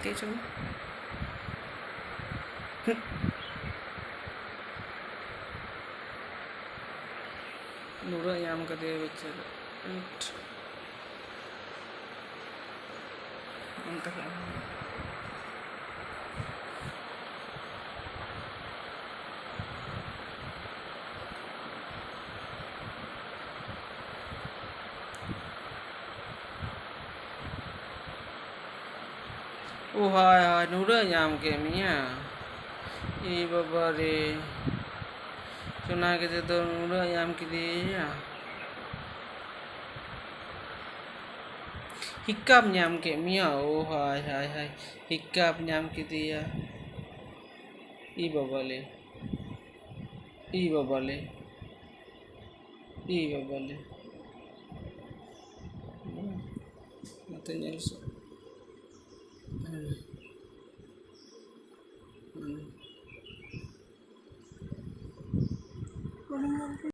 പ്രത്യേകിച്ചും നൂറ് നമുക്കത് വെച്ചത് ô hai nụ rơi nhàm kìa mía y baba re chuna ke to nụ rơi nhàm kìa đi à hiccup nhàm kìa mía ô hai hai hai hiccup nhàm kìa đi à y baba le y baba le y baba le nothing else.